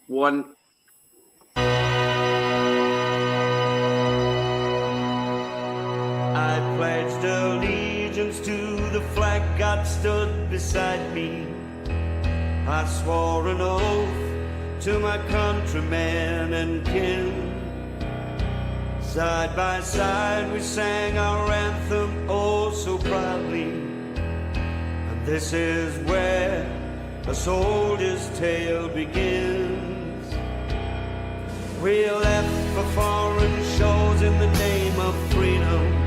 one. I pledged allegiance to the flag God stood beside me. I swore an oath to my countrymen and kin. Side by side we sang our anthem oh so proudly. And this is where a soldier's tale begins. We left for foreign shores in the name of freedom,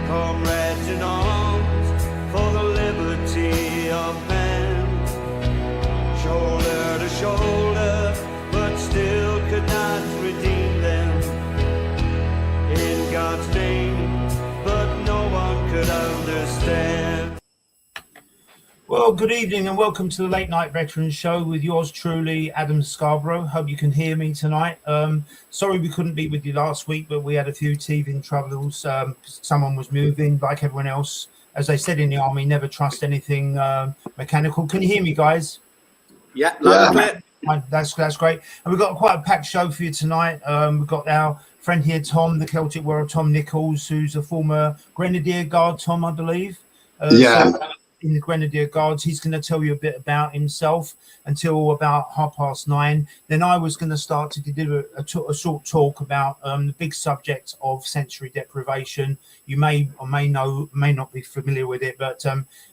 comrades in arms for the liberty of man. Shoulder to shoulder, but still could not redeem them in God's name, but no one could understand. Well, good evening and welcome to the Late Night Veterans Show with yours truly, Adam Scarborough. Hope you can hear me tonight. Sorry we couldn't be with you last week, but we had a few teething troubles. Someone was moving like everyone else. As they said in the army, never trust anything mechanical. Can you hear me, guys? Yeah, loud and clear. That's great. And we've got quite a packed show for you tonight. We've got our friend here, Tom, the Celtic warrior, Tom Nickless, who's a former Grenadier Guard, Tom, I believe. So in the Grenadier Guards, he's going to tell you a bit about himself until about 9:30. Then I was going to start to do a short talk about the big subject of sensory deprivation. You may or may not be familiar with it, but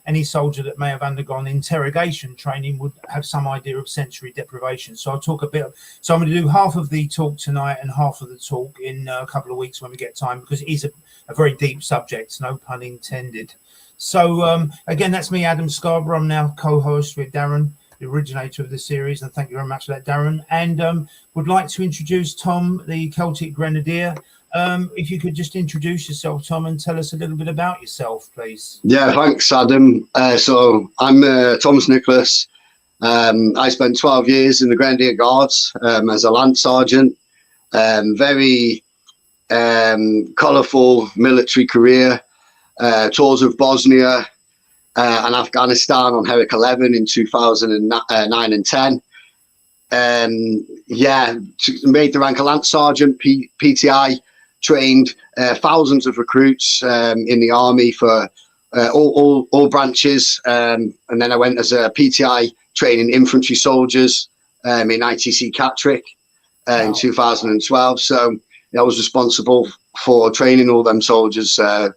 any soldier that may have undergone interrogation training would have some idea of sensory deprivation. So I'll talk a bit. So I'm going to do half of the talk tonight and half of the talk in a couple of weeks when we get time, because it is a very deep subject, no pun intended. So again, that's me, Adam Scarborough. I'm now co-host with Darren, the originator of the series, and thank you very much for that, Darren. And would like to introduce Tom, the Celtic Grenadier. If you could just introduce yourself, Tom, and tell us a little bit about yourself, please. Yeah, thanks, Adam. So I'm Thomas Nickless. I spent 12 years in the Grenadier Guards as a Lance Sergeant. Very colourful military career. Tours of Bosnia and Afghanistan on Herrick 11 in 2009 and 10. Made the rank of Lance Sergeant, PTI, trained thousands of recruits in the army for all branches. And then I went as a PTI training infantry soldiers in ITC Catterick in 2012. So I was responsible for training all them soldiers for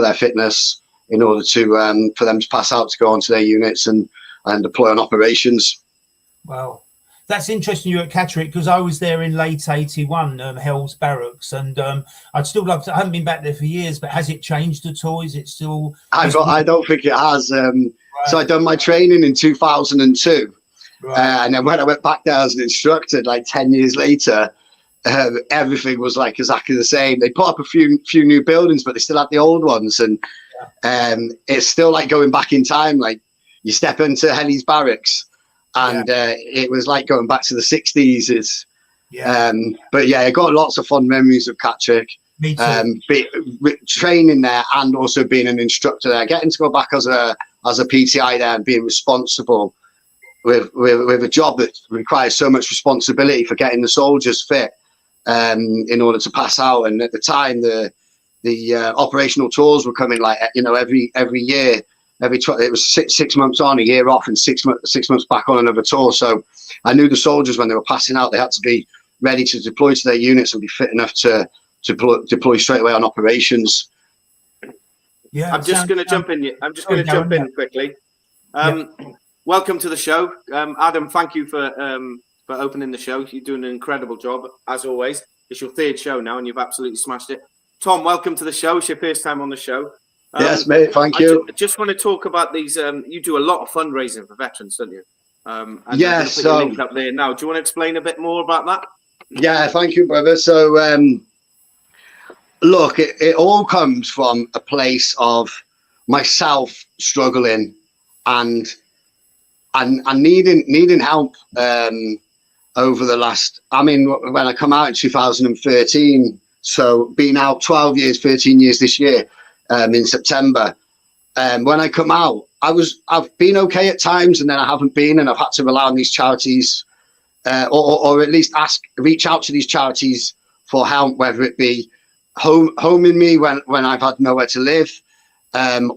their fitness in order to for them to pass out to go onto their units and deploy on operations. Wow, that's interesting. You were at Catterick, because I was there in late '81, Hell's Barracks, and I'd still love to. I haven't been back there for years, but has it changed at all? Is it still? I don't think it has. Right. So I done my training in 2002, right. And then when I went back there as an instructor, like 10 years later. Everything was like exactly the same. They put up a few new buildings, but they still had the old ones, and it's still like going back in time. Like you step into Hell's Barracks, and it was like going back to the 60s. But yeah, I got lots of fond memories of Catterick. Me too. Training there and also being an instructor there, getting to go back as a PTI there and being responsible with a job that requires so much responsibility for getting the soldiers fit. In order to pass out, and at the time the operational tours were coming like every year, it was six months on, a year off, and 6 months back on another tour. So I knew the soldiers, when they were passing out, they had to be ready to deploy to their units and be fit enough to deploy straight away on operations. Yeah, I'm just going to jump in quickly. Welcome to the show, Adam. Thank you for opening the show. You're doing an incredible job, as always. It's your third show now, and you've absolutely smashed it. Tom, welcome to the show. It's your first time on the show. Yes, mate. Thank you. I just want to talk about these. You do a lot of fundraising for veterans, don't you? Yes. So link up there now. Do you want to explain a bit more about that? Yeah, thank you, brother. So, look, it all comes from a place of myself struggling and needing help. Over the last, when I come out in 2013, so being out 12 years, 13 years this year, in September. When I come out, I've been okay at times, and then I haven't been, and I've had to rely on these charities or at least reach out to these charities for help, whether it be homing me when I've had nowhere to live,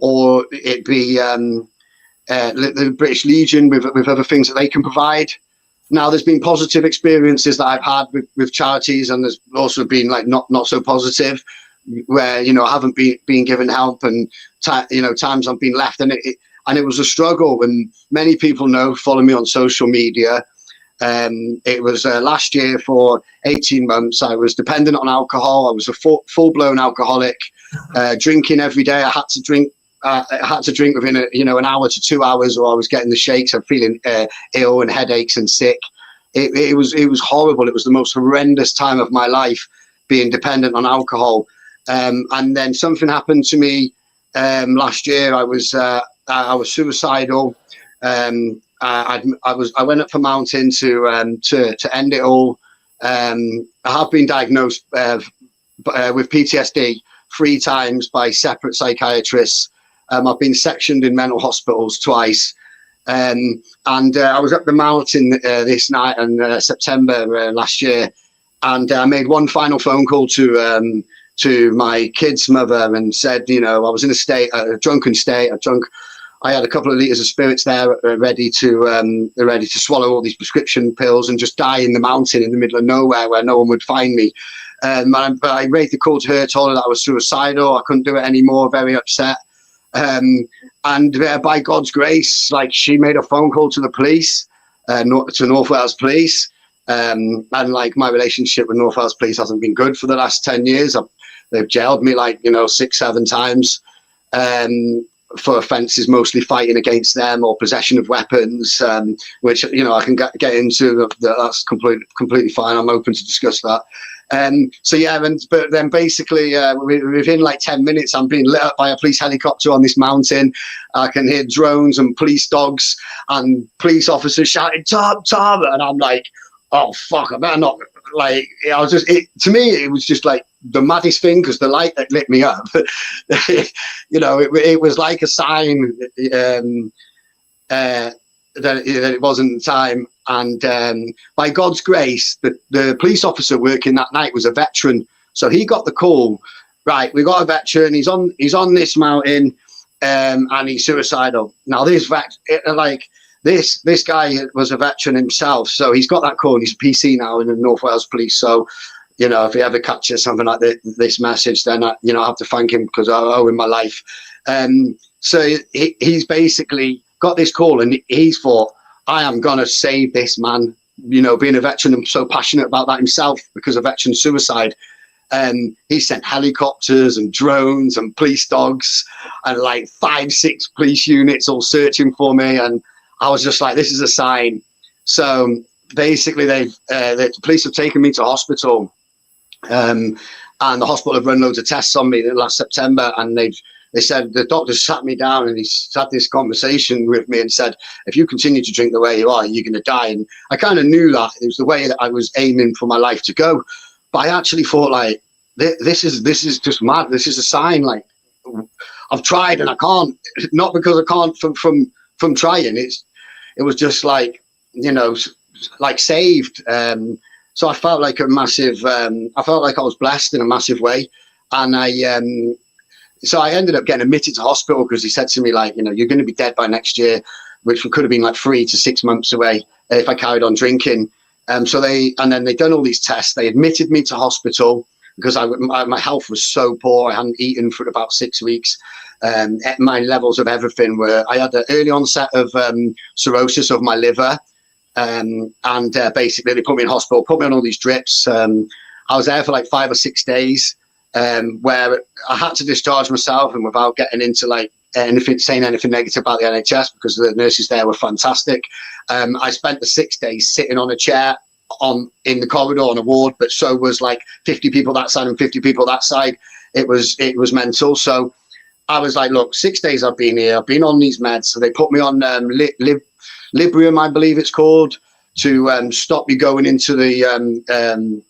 or it be the British Legion with other things that they can provide. Now, there's been positive experiences that I've had with charities, and there's also been like not so positive, where I haven't been given help, and times I've been left, and it was a struggle. And many people follow me on social media. It was last year for 18 months. I was dependent on alcohol. I was a full-blown alcoholic, drinking every day. I had to drink within an hour to 2 hours, or I was getting the shakes. I'm feeling ill and headaches and sick. It was horrible. It was the most horrendous time of my life, being dependent on alcohol. And then something happened to me last year. I was suicidal. I went up a mountain to end it all. I have been diagnosed with PTSD 3 times by separate psychiatrists. I've been sectioned in mental hospitals twice. And I was up the mountain this night in September last year, and I made one final phone call to my kid's mother and said, I was in a drunken state. I had a couple of liters of spirits there, ready to swallow all these prescription pills and just die in the mountain in the middle of nowhere where no one would find me. But I made the call to her, told her that I was suicidal. I couldn't do it anymore. Very upset. And by God's grace, like, she made a phone call to the police, to North Wales Police. And like, my relationship with North Wales Police hasn't been good for the last 10 years. They've jailed me 6-7 times. For offences mostly fighting against them or possession of weapons, which I can get into. That's completely fine. I'm open to discuss that. But then basically within 10 minutes, I'm being lit up by a police helicopter on this mountain. I can hear drones and police dogs and police officers shouting "Tom, Tom," and I'm like, oh fuck, I better not. To me, it was just like the maddest thing, because the light that lit me up, it was like a sign that it wasn't time. And by God's grace, the police officer working that night was a veteran, so he got the call. Right, we got a veteran. He's on this mountain, and he's suicidal. Now this This guy was a veteran himself, so he's got that call, and he's a PC now in the North Wales Police. So, if he ever catches something like this message, then I have to thank him, because I owe him my life. So he's basically got this call, and he's thought, I am gonna save this man. Being a veteran, and so passionate about that himself because of veteran suicide. He sent helicopters and drones and police dogs and 5-6 police units all searching for me, and I was just like, this is a sign. So basically, the police have taken me to hospital, and the hospital have run loads of tests on me last September, and they said, the doctor sat me down and he had this conversation with me and said, if you continue to drink the way you are, you're going to die. And I kind of knew that it was the way that I was aiming for my life to go. But I actually thought, this is just mad. This is a sign. I've tried and I can't, not because I can't from trying. It was just saved. So I felt like a massive, I felt like I was blessed in a massive way. And so I ended up getting admitted to hospital, because he said to me, you're going to be dead by next year, which could have been 3 to 6 months away if I carried on drinking. So they done all these tests. They admitted me to hospital because my health was so poor. I hadn't eaten for about 6 weeks. My levels of everything I had an early onset of cirrhosis of my liver. And basically they put me in hospital, put me on all these drips. I was there for 5 or 6 days, where I had to discharge myself, and without getting into saying anything negative about the NHS, because the nurses there were fantastic. I spent the 6 days sitting on a chair in the corridor on a ward, but so was 50 people that side and 50 people that side. It was mental. So I was like, look, 6 days I've been here, I've been on these meds. So they put me on Librium, I believe it's called, to stop you going into the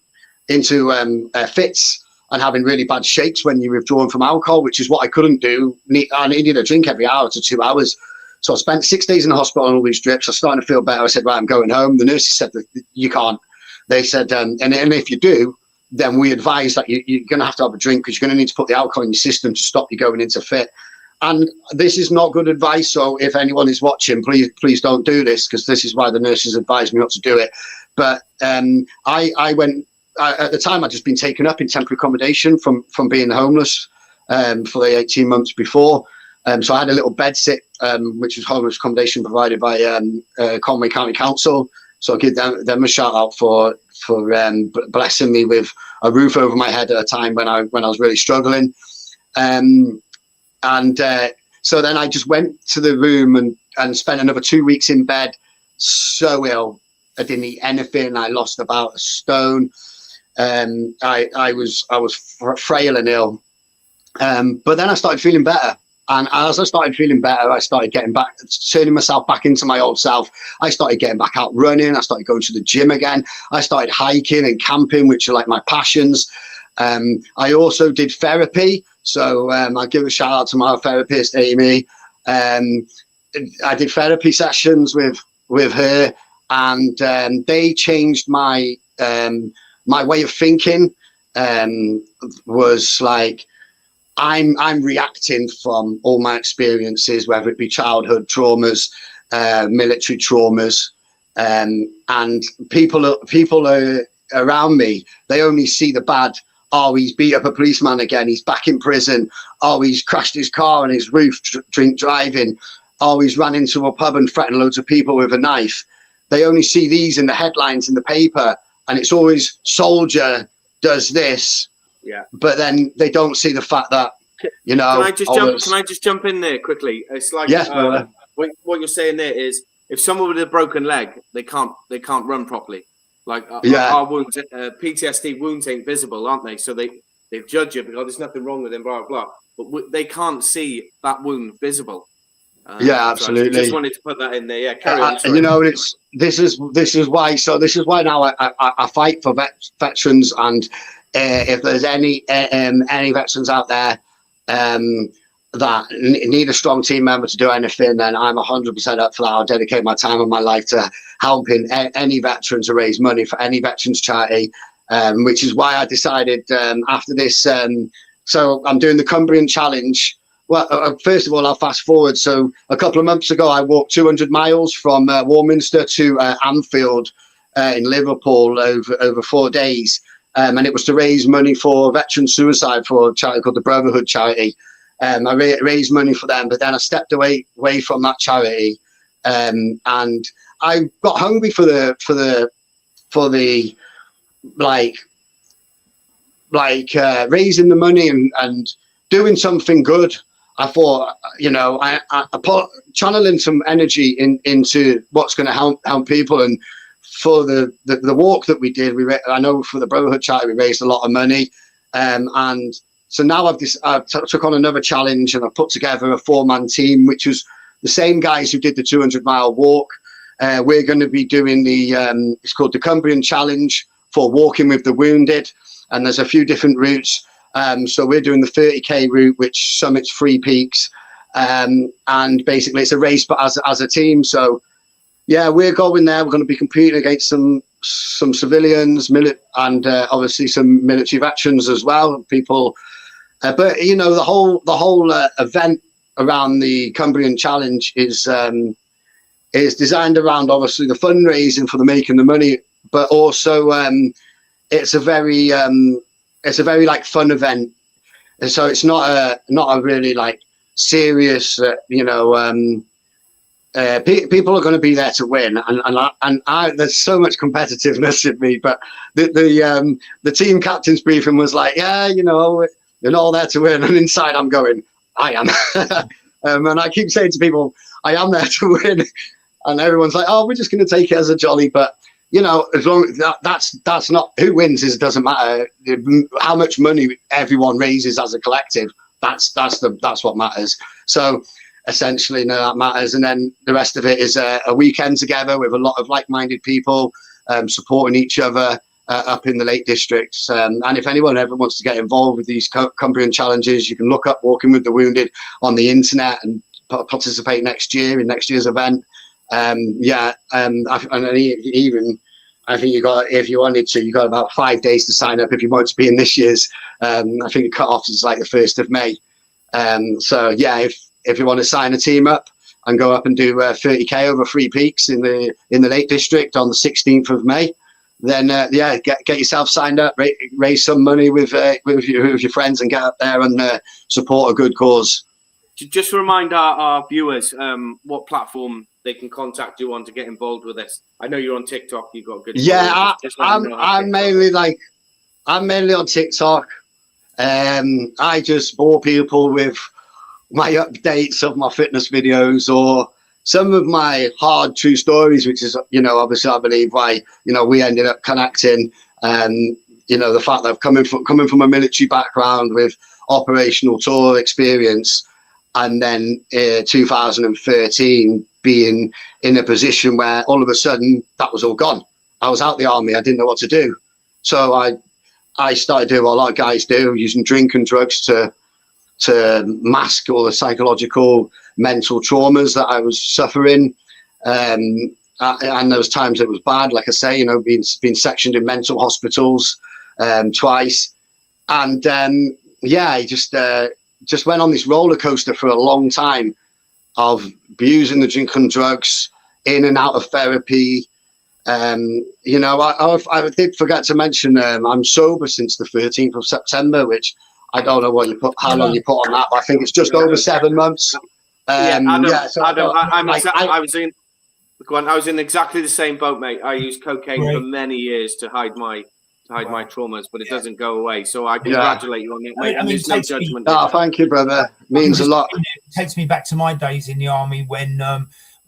fits and having really bad shakes when you're withdrawn from alcohol, which is what I couldn't do. I needed a drink every hour to 2 hours. So I spent 6 days in the hospital on all these drips. I started to feel better. I said, right, I'm going home. The nurses said that you can't. They said, and if you do, then we advise that you're going to have a drink, because you're going to need to put the alcohol in your system to stop you going into fit. And this is not good advice. So if anyone is watching, please don't do this, because this is why the nurses advised me not to do it. But I went, at the time, I'd just been taken up in temporary accommodation from being homeless for the 18 months before. So I had a little bed sit, which was homeless accommodation provided by Conway County Council. So I give them a shout out for blessing me with a roof over my head at a time when I was really struggling. So then I just went to the room and spent another 2 weeks in bed, so ill. I didn't eat anything. I lost about a stone. I was frail and ill. But then I started feeling better. And as I started feeling better, I started getting back, turning myself back into my old self. I started getting back out running. I started going to the gym again. I started hiking and camping, which are like my passions. I also did therapy. So I give a shout out to my therapist, Amy. I did therapy sessions with her, and they changed my way of thinking. Was like, I'm reacting from all my experiences, whether it be childhood traumas, military traumas, and people are around me. They only see the bad. Oh, he's beat up a policeman again. He's back in prison. Oh, he's crashed his car on his roof, drink driving. Oh, he's ran into a pub and threatened loads of people with a knife. They only see these in the headlines in the paper, and it's always soldier does this. Yeah. But then they don't see the fact that, you know. Can I just jump in there quickly? It's like, yes, what you're saying there is, if someone with a broken leg, they can't run properly. Like our wounds, PTSD wounds ain't visible, aren't they? So they judge you because there's nothing wrong with them, blah blah blah. But they can't see that wound visible. Yeah, absolutely. So I just wanted to put that in there. Yeah, carry on. You know, this is why. So this is why now I fight for veterans, and if there's any veterans out there that need a strong team member to do anything, then I'm 100% up for that. I'll dedicate my time and my life to helping any veteran to raise money for any veterans charity, which is why I decided after this. So I'm doing the Cumbrian Challenge. Well, first of all, I'll fast forward. So a couple of months ago, I walked 200 miles from Warminster to Anfield in Liverpool over 4 days. And it was to raise money for veteran suicide for a charity called the Brotherhood charity. I raised money for them, but then I stepped away from that charity, and I got hungry for the raising the money and doing something good. I thought, you know, I put channeling some energy into what's going to help people. And for the walk that we did, I know for the Brotherhood charity we raised a lot of money, and so now I've took on another challenge, and I've put together a 4-man team, which was the same guys who did the 200-mile walk. We're going to be doing it's called the Cumbrian Challenge for walking with the wounded, and there's a few different routes. So we're doing the 30k route, which summits 3 peaks, and basically it's a race, but as a team. So yeah, we're going there. We're going to be competing against some civilians, and obviously some military veterans as well. People, but you know, the whole event around the Cumbrian Challenge is designed around obviously the fundraising for the making the money, but also it's a very like fun event. And so it's not a really like serious, people are going to be there to win, and there's so much competitiveness in me. But the team captain's briefing was like, yeah, you know, you're not all there to win, and inside I'm going, I am, and I keep saying to people, I am there to win, and everyone's like, oh, we're just going to take it as a jolly, but. You know, as long as that's not who wins, it doesn't matter how much money everyone raises as a collective. That's what matters. So essentially, no, that matters. And then the rest of it is a weekend together with a lot of like-minded people supporting each other up in the Lake Districts. And if anyone ever wants to get involved with these Cumbrian challenges, you can look up Walking with the Wounded on the internet and participate next year in next year's event. I think you got, if you wanted to, you got about 5 days to sign up if you want to be in this year's. I think the cut-off is like the 1st of May. If you want to sign a team up and go up and do 30k over 3 peaks in the Lake District on the 16th of May, then get yourself signed up, raise some money with your friends, and get up there and support a good cause. Just remind our viewers what platform they can contact you on to get involved with this. I know you're on TikTok. You've got good. Yeah, I'm mainly on TikTok. I just bore people with my updates of my fitness videos, or some of my hard true stories, which is, obviously I believe why, we ended up connecting. The fact that I've coming from a military background with operational tour experience, and then 2013 being in a position where all of a sudden that was all gone. I was out the army. I didn't know what to do. So I started doing what a lot of guys do, using drink and drugs to mask all the psychological, mental traumas that I was suffering. And those times it was bad, like I say, being sectioned in mental hospitals twice. And I just went on this roller coaster for a long time of abusing the drink and drugs, in and out of therapy. I did forget to mention I'm sober since the 13th of September, which I don't know how long you put on that, but I think it's just over 7 months. I was in exactly the same boat, mate. I used cocaine for many years to hide my traumas, but it doesn't go away. So I congratulate you on it, mate. And there's no judgment. Thank you, brother. Means a lot. It takes me back to my days in the army when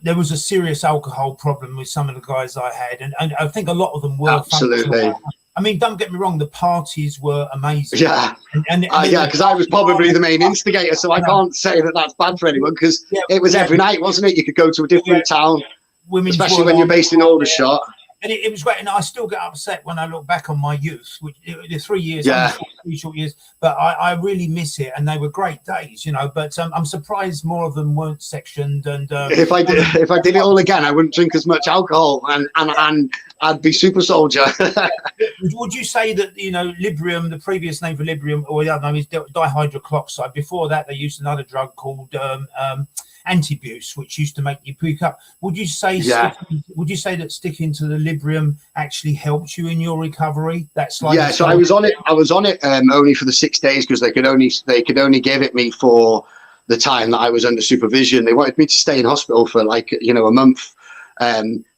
there was a serious alcohol problem with some of the guys I had, and I think a lot of them were. Absolutely. I mean, don't get me wrong, the parties were amazing. Yeah, because I was probably the main instigator, so I can't say that that's bad for anyone, because it was every night, wasn't it? You could go to a different town, especially when you're based in Aldershot. And it was great, and I still get upset when I look back on my youth, which the 3 years, 3 short years, but I really miss it, and they were great days, But I'm surprised more of them weren't sectioned. And if I did it all again, I wouldn't drink as much alcohol, and I'd be super soldier. Would you say that Librium, the previous name for Librium, or the other name is dihydrochloroxide? Before that, they used another drug called Antibuse, which used to make you puke up. Would you say that sticking to the Librium actually helped you in your recovery? So I was on it only for the 6 days, because they could only give it me for the time that I was under supervision. They wanted me to stay in hospital for a month,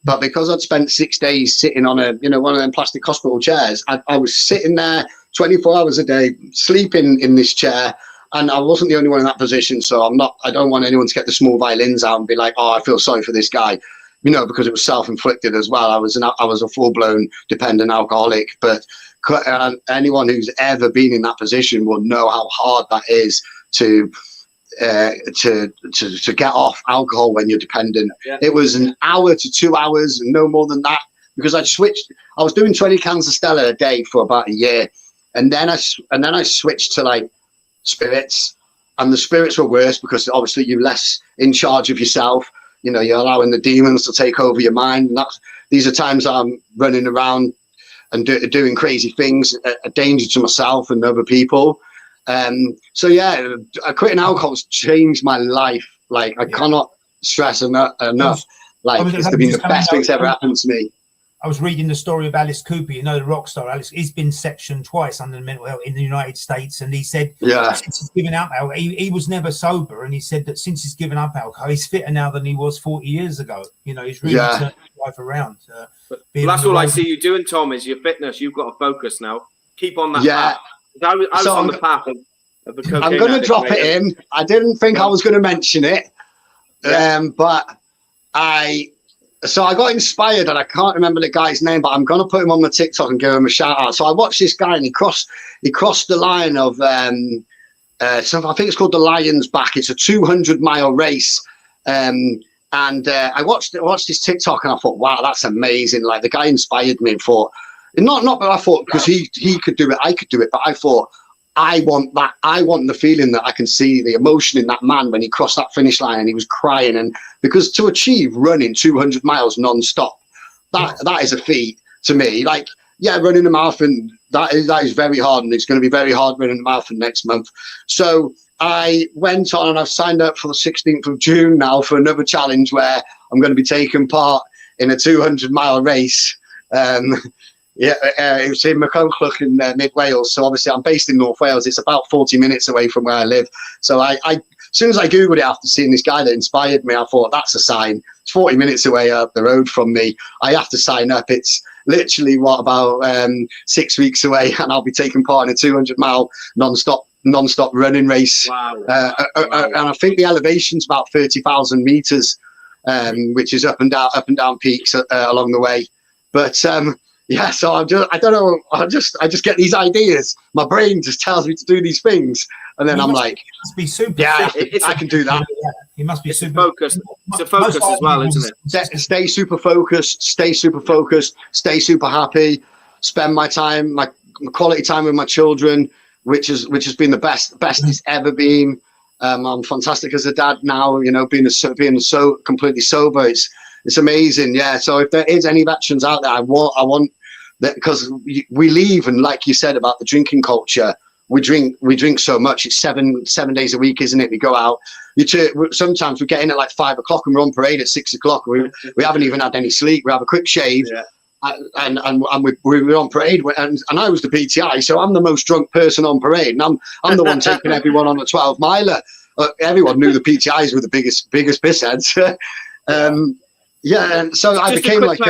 but because I'd spent 6 days sitting on one of them plastic hospital chairs, I was sitting there 24 hours a day, sleeping in this chair. And I wasn't the only one in that position, so I don't want anyone to get the small violins out and be like, "Oh, I feel sorry for this guy," because it was self-inflicted as well. I was a full-blown dependent alcoholic, but anyone who's ever been in that position will know how hard that is to get off alcohol when you're dependent. Yeah. It was an hour to 2 hours, and no more than that, because I was doing 20 cans of Stella a day for about a year, and then I switched to spirits, and the spirits were worse because obviously you're less in charge of yourself. You're allowing the demons to take over your mind, and these are times I'm running around and doing crazy things, a danger to myself and other people. Quitting alcohol has changed my life. I cannot stress enough. It's been the best thing that's ever happened to me. I was reading the story of Alice Cooper, the rock star Alice. He's been sectioned twice under mental health in the United States, and he said since he's given up alcohol, he was never sober, and he said that since he's given up alcohol, he's fitter now than he was 40 years ago. He's really turned his life around. Well, that's all I see you doing, Tom, is your fitness. You've got to focus now. Keep on that path. I was on the path of a cocaine. I'm going to drop it in. I didn't think I was going to mention it, but So I got inspired, and I can't remember the guy's name, but I'm going to put him on my TikTok and give him a shout out. So I watched this guy, and he crossed the line of I think it's called the Lion's Back. It's a 200-mile race. I watched his TikTok, and I thought, wow, that's amazing. The guy inspired me, and thought, not that I thought because he could do it, I could do it, but I thought, I want that. I want the feeling that I can see the emotion in that man when he crossed that finish line and he was crying. And because to achieve running 200 miles non-stop, that is a feat to me. Like, yeah, running a marathon, that is very hard, and it's going to be very hard running a marathon next month. So I went on and I've signed up for the 16th of June now for another challenge where I'm going to be taking part in a 200-mile race. It was in Macolchlach in mid Wales. So obviously I'm based in North Wales. It's about 40 minutes away from where I live. So I as soon as I Googled it after seeing this guy that inspired me, I thought that's a sign. It's 40 minutes away up the road from me. I have to sign up. It's literally about 6 weeks away, and I'll be taking part in a 200-mile non-stop running race. Wow. And I think the elevation's about 30,000 meters, which is up and down peaks along the way. But yeah, so I don't know. I just get these ideas. My brain just tells me to do these things, and then I'm like, must be super. Yeah, I can do that. He must be super focused. It's a focus as well, isn't it? Stay super focused. Stay super happy. Spend my quality time with my children, which has been the best it's ever been. I'm fantastic as a dad now. You know, being so completely sober, it's amazing. Yeah. So if there is any veterans out there, I want that, because we leave, and like you said about the drinking culture, we drink so much. It's seven days a week, isn't it? We go out. Sometimes we get in at like 5 o'clock and we're on parade at 6 o'clock. We haven't even had any sleep. We have a quick shave. Yeah. And we're on parade, and I was the PTI, so I'm the most drunk person on parade, and I'm the one taking everyone on a 12-miler. Everyone knew the PTIs were the biggest pissheads. Yeah, and so I became like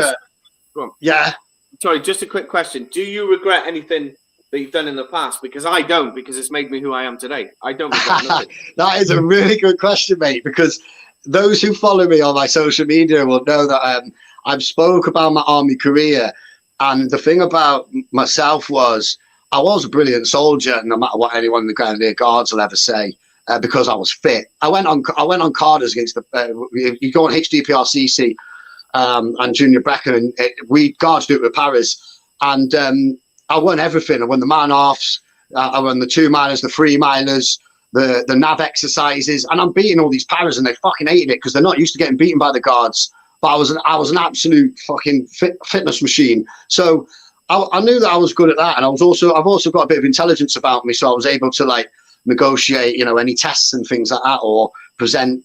yeah. Sorry, just a quick question. Do you regret anything that you've done in the past? Because I don't, because it's made me who I am today. I don't regret nothing. That is a really good question, mate, because those who follow me on my social media will know that I've spoke about my army career, and the thing about myself was I was a brilliant soldier, no matter what anyone in the Grenadier Guards will ever say, because I was fit. I went on carders against you go on HDPRCC and Junior Brecon, and we guards do it with paras, and I won everything. I won the man-offs, I won the 2-milers, the 3-milers, the nav exercises, and I'm beating all these paras, and they fucking hated it because they're not used to getting beaten by the guards. But I was an absolute fucking fitness machine. So I knew that I was good at that, and I've also got a bit of intelligence about me, so I was able to like negotiate, you know, any tests and things like that, or present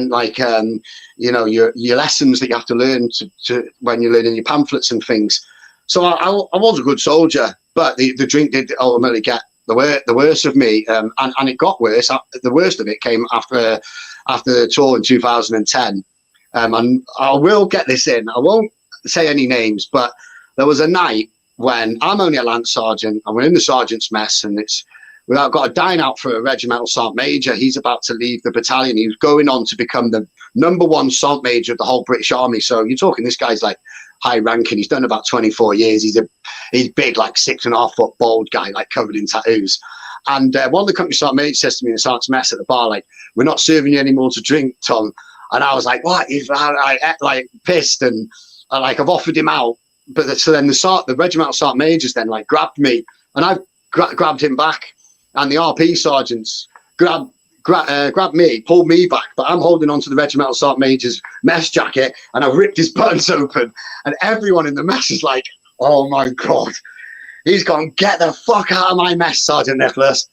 like your lessons that you have to learn to when you're learning your pamphlets and things. So I was a good soldier, but the drink did ultimately get the worst of me, and it got worse. The worst of it came after the tour in 2010. And I will get this in. I won't say any names, but there was a night when I'm only a lance sergeant, and we're in the sergeant's mess, and I've got a dine out for a regimental sergeant major. He's about to leave the battalion. He's going on to become the #1 sergeant major of the whole British Army. So you're talking, this guy's like high ranking. He's done about 24 years. He's big, like 6.5 foot bald guy, like covered in tattoos. And one of the company sergeant majors says to me in the sergeant's mess at the bar, like, "We're not serving you anymore to drink, Tom." And I was like, "What?" He's like pissed, and like I've offered him out. But so then the regimental sergeant majors then like grabbed me, and I grabbed him back, and the RP sergeants grabbed me, pulled me back, but I'm holding on to the regimental sergeant major's mess jacket, and I ripped his buttons open, and everyone in the mess is like, "Oh my God, he's gone, get the fuck out of my mess, Sergeant Nickless."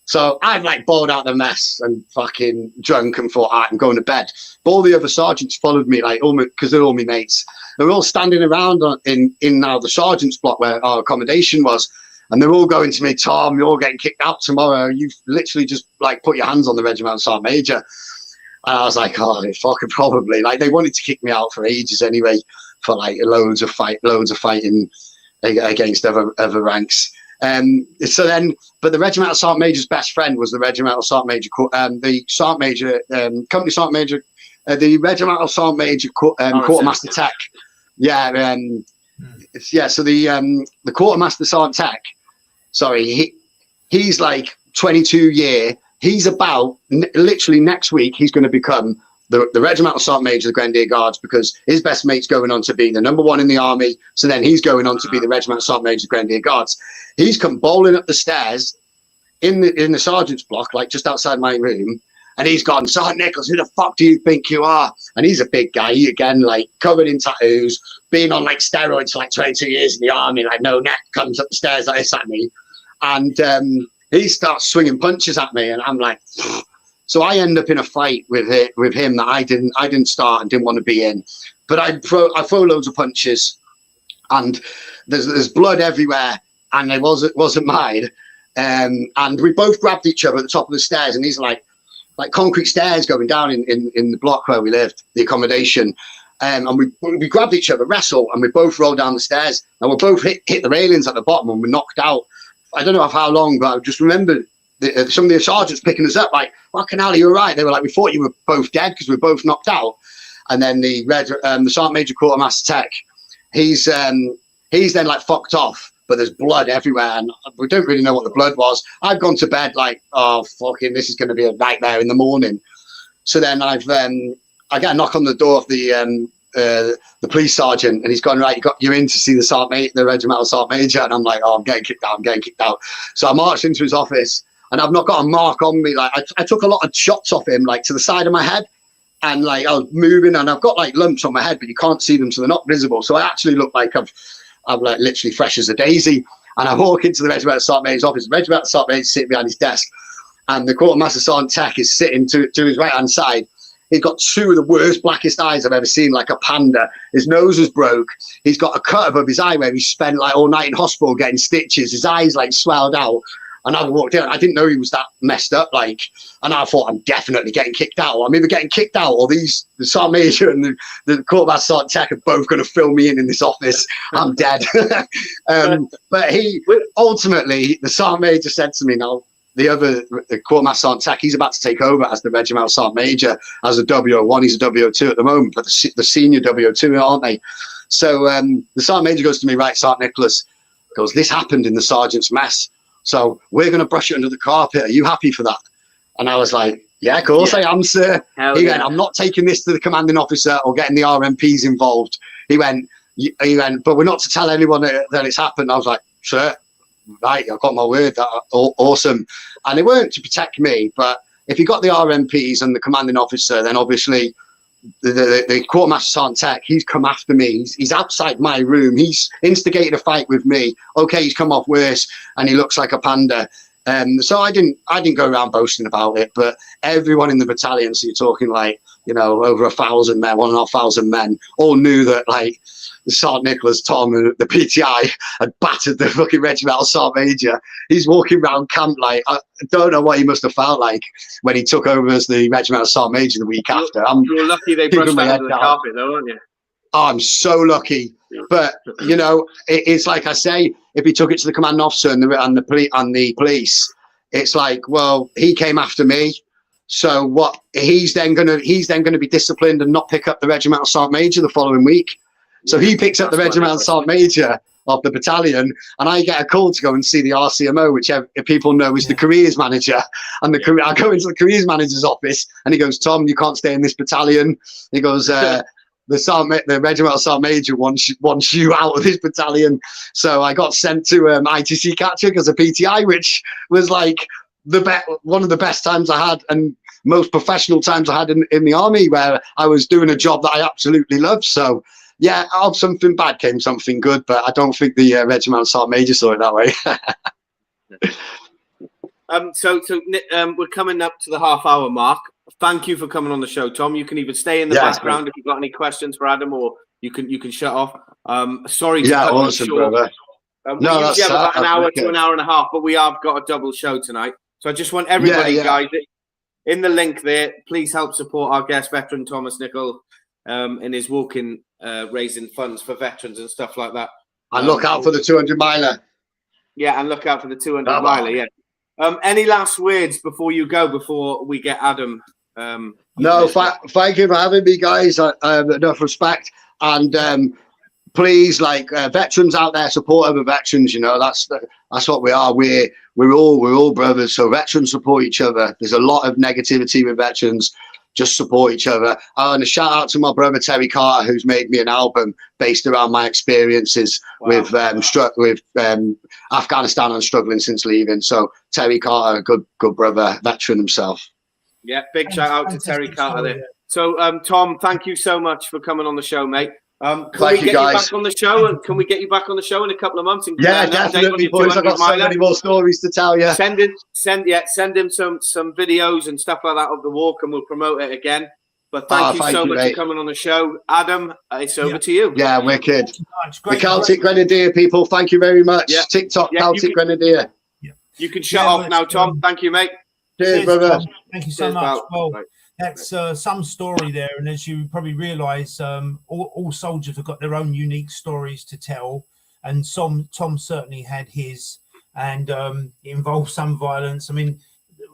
So I've like bawled out the mess and fucking drunk and thought, I'm going to bed. But all the other sergeants followed me, like, because they're all my mates. They were all standing around in now the sergeant's block where our accommodation was. And they're all going to me, "Tom, you're all getting kicked out tomorrow. You've literally just like put your hands on the regimental sergeant major." And I was like, "Oh, they fucking probably." Like, they wanted to kick me out for ages anyway, for like loads of fighting against other ranks. So then, but the regimental sergeant major's best friend was the regimental sergeant major, the sergeant major, company sergeant major, the regimental sergeant major, quartermaster tech. Yeah, yeah. So the quartermaster sergeant tech. Sorry, he's like 22 year. He's about literally next week. He's going to become the regimental sergeant major of the Grenadier Guards, because his best mate's going on to be the #1 in the army. So then he's going on to be the regimental sergeant major of the Grenadier Guards. He's come bowling up the stairs in the sergeant's block, like just outside my room. And he's gone, Sergeant Nickless, who the fuck do you think you are? And he's a big guy, again, like covered in tattoos, been on like steroids for like 22 years in the army, like no neck, comes up the stairs like this at me. And he starts swinging punches at me, and I'm like, so I end up in a fight with him that I didn't start and didn't want to be in. But I throw loads of punches, and there's blood everywhere, and it wasn't mine. And we both grabbed each other at the top of the stairs, and he's like concrete stairs going down in the block where we lived, the accommodation. And we grabbed each other, wrestled, and we both rolled down the stairs, and we both hit the railings at the bottom, and we're knocked out. I don't know for how long, but I just remember some of the sergeants picking us up, like, fucking hell, are you all right? They were like, we thought you were both dead because we were both knocked out. And then the Sergeant Major Quartermaster Tech, he's then like fucked off, but there's blood everywhere, and we don't really know what the blood was. I've gone to bed like, oh, fucking, this is going to be a nightmare in the morning. So then I get a knock on the door of the police sergeant, and he's gone, right, you're in to see the regimental sergeant major. And I'm like, oh, I'm getting kicked out. So I marched into his office, and I've not got a mark on me. Like I took a lot of shots off him, like to the side of my head, and like I was moving, and I've got like lumps on my head, but you can't see them, so they're not visible. So I actually look like I'm like literally fresh as a daisy. And I walk into the regimental sergeant major's office. The regimental sergeant major sitting behind his desk, and the quartermaster sergeant tech is sitting to his right hand side. He's got two of the worst, blackest eyes I've ever seen, like a panda. His nose was broke. He's got a cut above his eye where he spent like all night in hospital getting stitches. His eyes like swelled out. And I walked in. I didn't know he was that messed up. Like, and I thought, I'm definitely getting kicked out. I'm either getting kicked out, or the sergeant major and the quartermaster sergeant tech are both going to fill me in this office. I'm dead. But ultimately, the sergeant major said to me, now, the quartermaster sergeant tech, he's about to take over as the regimental sergeant major, as a W01. He's a W02 at the moment, but the senior W02, aren't they? So the sergeant major goes to me, right, Sergeant Nickless, goes, this happened in the sergeant's mess, so we're going to brush it under the carpet. Are you happy for that? And I was like, yeah, of course I am, sir. He went, I'm not taking this to the commanding officer or getting the RMPs involved. He went, but we're not to tell anyone that it's happened. I was like, sir, right, I've got my word. Awesome. And it weren't to protect me, but if you got the RMPs and the commanding officer, then obviously the quartermaster sergeant tech, he's come after me. He's outside my room. He's instigated a fight with me. Okay, he's come off worse, and he looks like a panda. So I didn't go around boasting about it, but everyone in the battalion, so you're talking like, over 1,000 men, 1,500 men, all knew that like Sergeant Nickless, Tom, and the PTI had battered the fucking regimental sergeant major. He's walking around camp like, I don't know what he must have felt like when he took over as the regimental sergeant major the week after. You're lucky they brushed under the carpet, though, aren't you? Oh, I'm so lucky. But it's like I say, if he took it to the commanding officer and the police, it's like, well, he came after me. So what? He's then gonna be disciplined and not pick up the regimental sergeant major the following week. So he picks up the regimental sergeant major of the battalion, and I get a call to go and see the RCMO, which people know is the careers manager. And I go into the careers manager's office, and he goes, Tom, you can't stay in this battalion. He goes, the regimental sergeant major wants you out of this battalion. So I got sent to ITC Catterick as a PTI, which was like one of the best times I had and most professional times I had in the army, where I was doing a job that I absolutely loved. So yeah, out of something bad came something good, but I don't think the regimental sergeant major saw it that way. So we're coming up to the half-hour mark. Thank you for coming on the show, Tom. You can either stay in the background if you've got any questions for Adam, or you can shut off. Sorry to cut you short. Brother. We usually have about an hour to an hour and a half, but we have got a double show tonight. So I just want everybody, guys, in the link there, please help support our guest, veteran Thomas Nickel, in his walking, raising funds for veterans and stuff like that. And look out for the 200 miler. Yeah, and look out for the 200 miler. Yeah. Any last words before you go? Before we get Adam? No, thank you for having me, guys. Enough respect, and please, like veterans out there, support other veterans. That's what we are. We're all brothers. So veterans support each other. There's a lot of negativity with veterans. just support each other. And a shout out to my brother Terry Carter, who's made me an album based around my experiences with Afghanistan and struggling since leaving. So Terry Carter, good brother, veteran himself. Yeah, big shout out to Terry Carter there. So Tom, thank you so much for coming on the show, mate. Can we get you back on the show? And can we get you back on the show in a couple of months? And yeah, definitely, boys. I've got so many more stories to tell you. Send him some videos and stuff like that of the walk, and we'll promote it again. But thank you so much for coming on the show, Adam. It's over to you. Yeah, wicked. The Celtic Grenadier people, thank you very much. Yeah. TikTok Celtic Grenadier. Yeah. You can shut off now, Tom. Thank you, mate. Cheers, brother. Thank you so much. Well, that's some story there, and as you probably realise, all soldiers have got their own unique stories to tell, and Tom certainly had his, and it involved some violence. I mean,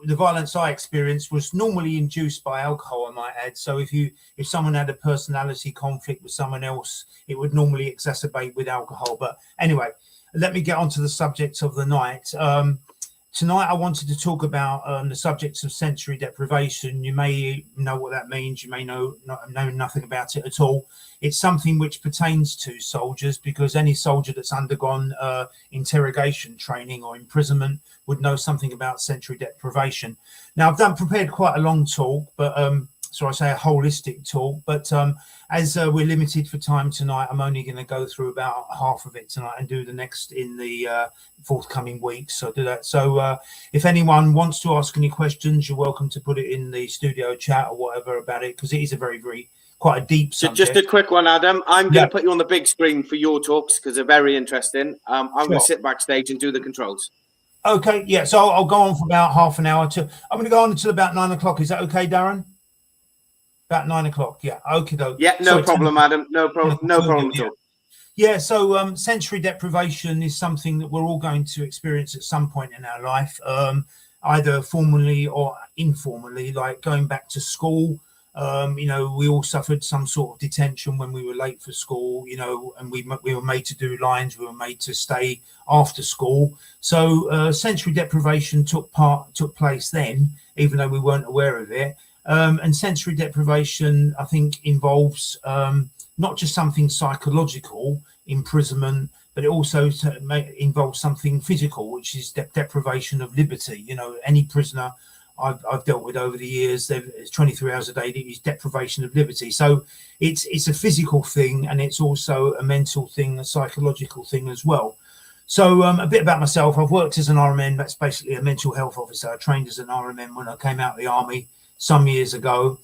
the violence I experienced was normally induced by alcohol, I might add. So if someone had a personality conflict with someone else, it would normally exacerbate with alcohol. But anyway, let me get on to the subject of the night. Tonight, I wanted to talk about the subjects of sensory deprivation. You may know what that means. You may know nothing about it at all. It's something which pertains to soldiers, because any soldier that's undergone interrogation training or imprisonment would know something about sensory deprivation. Now, I've prepared quite a long talk, but so I say a holistic talk. But as we're limited for time tonight, I'm only going to go through about half of it tonight and do the next in the forthcoming weeks. So I'll do that. So if anyone wants to ask any questions, you're welcome to put it in the studio chat or whatever about it, because it is a very quite a deep subject. Just a quick one, Adam. I'm going to put you on the big screen for your talks because they're very interesting. I'm going to sit backstage and do the controls. Okay, yeah. So I'll go on for about half an hour. I'm going to go on until about 9 o'clock. Is that okay, Darren? About 9 o'clock. Yeah. Okay, though. Yeah. No problem, Adam. No problem. No problem at all. Yeah. So sensory deprivation is something that we're all going to experience at some point in our life, either formally or informally, like going back to school. We all suffered some sort of detention when we were late for school, and we were made to do lines. We were made to stay after school. So sensory deprivation took place then, even though we weren't aware of it. And sensory deprivation, I think, involves not just something psychological, imprisonment, but it also involves something physical, which is deprivation of liberty. Any prisoner I've dealt with over the years, it's 23 hours a day, it's deprivation of liberty. So it's a physical thing, and it's also a mental thing, a psychological thing as well. So a bit about myself. I've worked as an RMN. That's basically a mental health officer. I trained as an RMN when I came out of the army some years ago,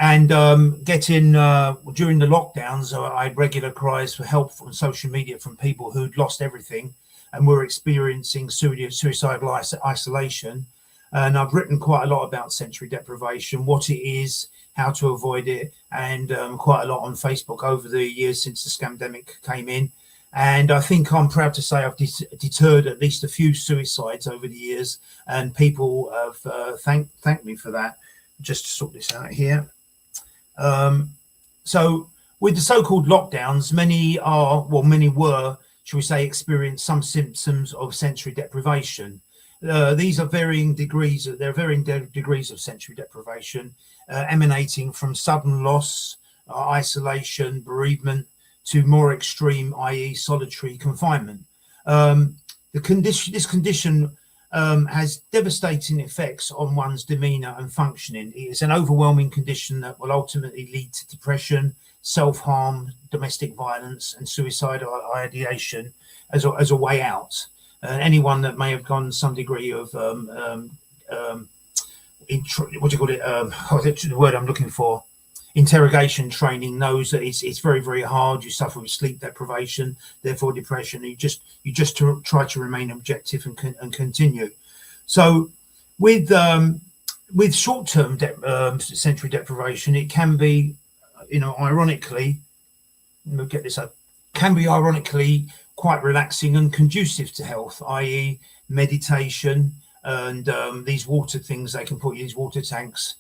and during the lockdowns, I had regular cries for help from social media from people who'd lost everything and were experiencing suicidal isolation. And I've written quite a lot about sensory deprivation, what it is, how to avoid it, and quite a lot on Facebook over the years since the scamdemic came in. And I think I'm proud to say I've deterred at least a few suicides over the years, and people have thanked me for that. Just to sort this out here. So with the so-called lockdowns, many were, shall we say, experienced some symptoms of sensory deprivation. These are varying degrees. There are varying degrees of sensory deprivation, emanating from sudden loss, isolation, bereavement, to more extreme, i.e., solitary confinement. This condition has devastating effects on one's demeanour and functioning. It is an overwhelming condition that will ultimately lead to depression, self-harm, domestic violence, and suicidal ideation as a way out. Anyone that may have gone some degree of the word I'm looking for, interrogation training, knows that it's very hard. You suffer with sleep deprivation, therefore depression. You just try to remain objective and continue. So with short-term sensory deprivation, it can be, ironically, we'll get this up, can be ironically quite relaxing and conducive to health, i.e. meditation and these water things they can put in these water tanks.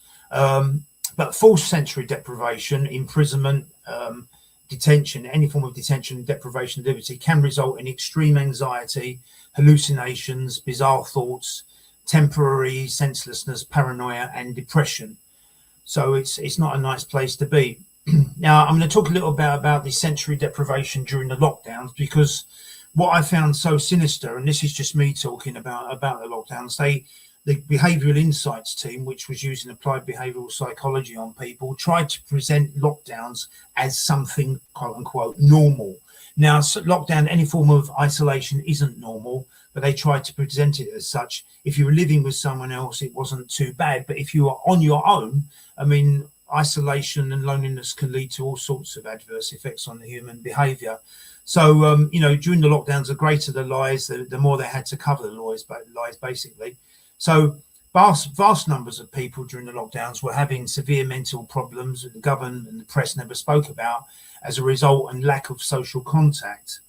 But false sensory deprivation, imprisonment, detention, any form of detention, deprivation of liberty can result in extreme anxiety, hallucinations, bizarre thoughts, temporary senselessness, paranoia, and depression. So it's not a nice place to be. Now, I'm going to talk a little bit about the sensory deprivation during the lockdowns, because what I found so sinister, and this is just me talking about the lockdowns, the behavioural insights team, which was using applied behavioural psychology on people, tried to present lockdowns as something, quote unquote, normal. Now, lockdown, any form of isolation isn't normal, but they tried to present it as such. If you were living with someone else, it wasn't too bad. But if you were on your own, I mean, isolation and loneliness can lead to all sorts of adverse effects on the human behaviour. So, you know, during the lockdowns, the greater the lies, the more they had to cover the lies, basically. So vast numbers of people during the lockdowns were having severe mental problems that the government and the press never spoke about as a result and lack of social contact.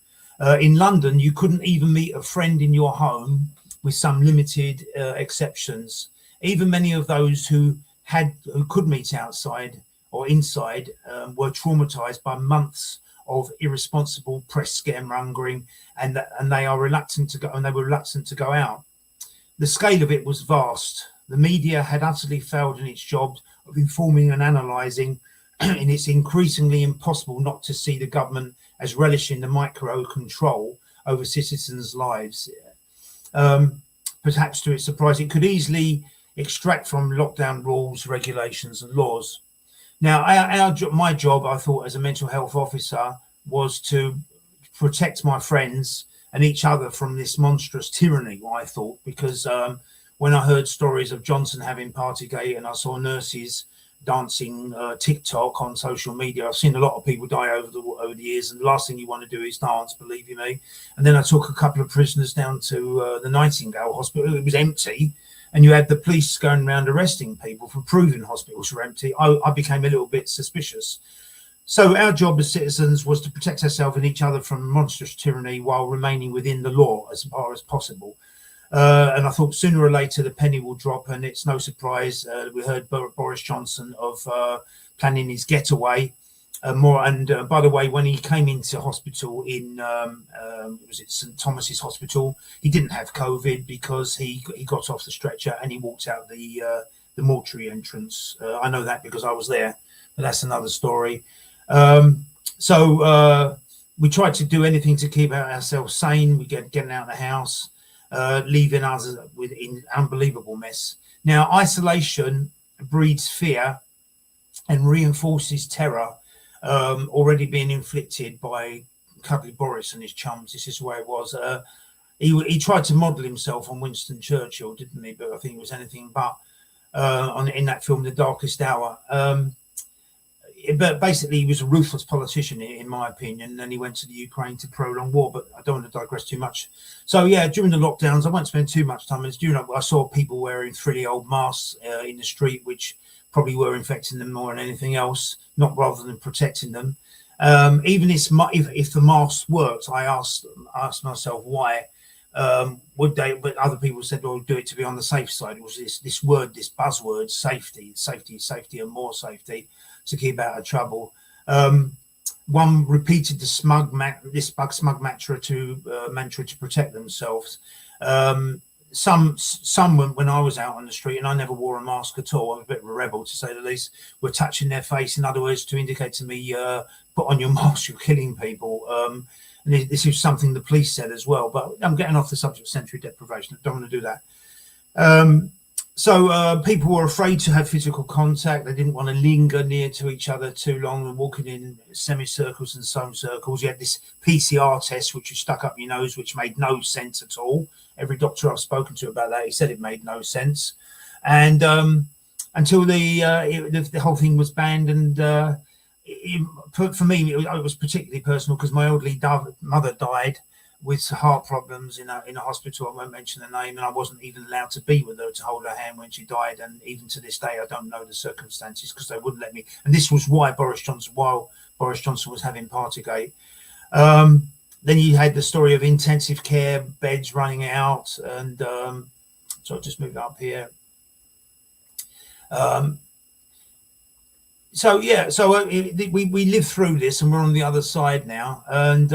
In London, you couldn't even meet a friend in your home, with some limited exceptions. Even many of those who could meet outside or inside were traumatized by months of irresponsible press scaremongering, and they were reluctant to go out. The scale of it was vast. The media had utterly failed in its job of informing and analysing, and it's increasingly impossible not to see the government as relishing the micro control over citizens' lives. Perhaps to its surprise, it could easily extract from lockdown rules, regulations and laws. Now, my job, I thought, as a mental health officer, was to protect my friends and each other from this monstrous tyranny, I thought, because when I heard stories of Johnson having Partygate and I saw nurses dancing TikTok on social media, I've seen a lot of people die over the years, and the last thing you want to do is dance, believe you me. And then I took a couple of prisoners down to the Nightingale Hospital. It was empty, and you had the police going around arresting people for proving hospitals were empty. I became a little bit suspicious. So our job as citizens was to protect ourselves and each other from monstrous tyranny while remaining within the law as far as possible. And I thought sooner or later the penny will drop, and it's no surprise. We heard Boris Johnson of planning his getaway. By the way, when he came into hospital in was it St Thomas's Hospital, he didn't have COVID because he got off the stretcher and he walked out the mortuary entrance. I know that because I was there, but that's another story. So we tried to do anything to keep ourselves sane. We getting out of the house, leaving us in unbelievable mess. Now, isolation breeds fear and reinforces terror, already being inflicted by Cuddly Boris and his chums. This is the way it was. He tried to model himself on Winston Churchill, didn't he? But I think it was anything but in that film, The Darkest Hour. But basically, he was a ruthless politician, in my opinion, and he went to the Ukraine to prolong war. But I don't want to digress too much. So, yeah, during the lockdowns, I won't spend too much time. I saw people wearing frilly old masks in the street, which probably were infecting them more than anything else, not rather than protecting them. Even if the masks worked, I asked myself why. Would they? But other people said, "Well, do it to be on the safe side." It was this buzzword, safety, and more safety to keep out of trouble. One repeated the smug mantra to protect themselves. Some when I was out on the street, and I never wore a mask at all, I was a bit of a rebel to say the least, were touching their face, in other words, to indicate to me, put on your mask, you're killing people. And this is something the police said as well, but I'm getting off the subject of sensory deprivation. I don't want to do that. So people were afraid to have physical contact. They didn't want to linger near to each other too long and walking in semicircles and semicircles. You had this PCR test, which you stuck up your nose, which made no sense at all. Every doctor I've spoken to about that, he said it made no sense. And until the whole thing was banned, and for me, it was particularly personal because my elderly mother died with heart problems in a hospital. I won't mention the name, and I wasn't even allowed to be with her to hold her hand when she died. And even to this day, I don't know the circumstances because they wouldn't let me. And this was while Boris Johnson was having Partygate. Then you had the story of intensive care beds running out, and so I'll just move up here. We lived through this, and we're on the other side now. And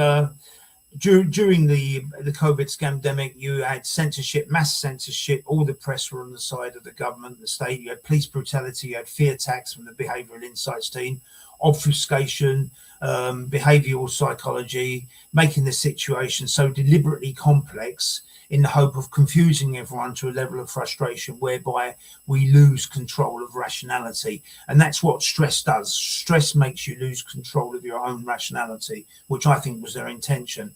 during the COVID scandemic, you had censorship, mass censorship. All the press were on the side of the government, the state. You had police brutality. You had fear attacks from the behavioural insights team, obfuscation, behavioural psychology, making the situation so deliberately complex in the hope of confusing everyone to a level of frustration whereby we lose control of rationality. And that's what stress does. Stress makes you lose control of your own rationality, which I think was their intention.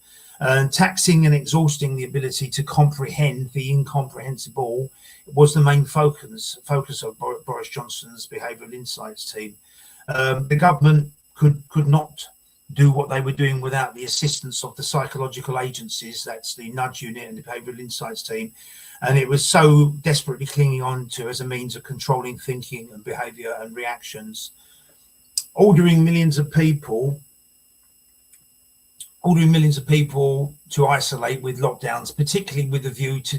Taxing and exhausting the ability to comprehend the incomprehensible was the main focus of Boris Johnson's behavioural insights team. The government could not do what they were doing without the assistance of the psychological agencies, that's the nudge unit and the behavioural insights team, and it was so desperately clinging on to as a means of controlling thinking and behaviour and reactions, ordering millions of people to isolate with lockdowns, particularly with a view to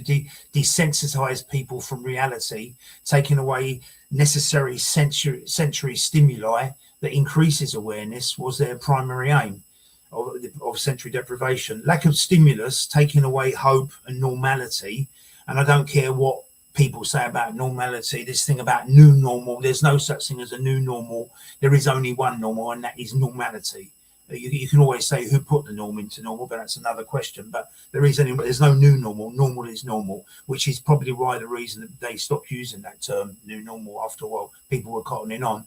desensitise people from reality, taking away necessary sensory stimuli that increases awareness, was their primary aim of sensory deprivation. Lack of stimulus, taking away hope and normality. And I don't care what people say about normality, this thing about new normal, there's no such thing as a new normal. There is only one normal, and that is normality. You can always say who put the norm into normal, but that's another question. But there's no new normal. Normal is normal, which is probably why the reason that they stopped using that term, new normal, after a while, people were cottoning on.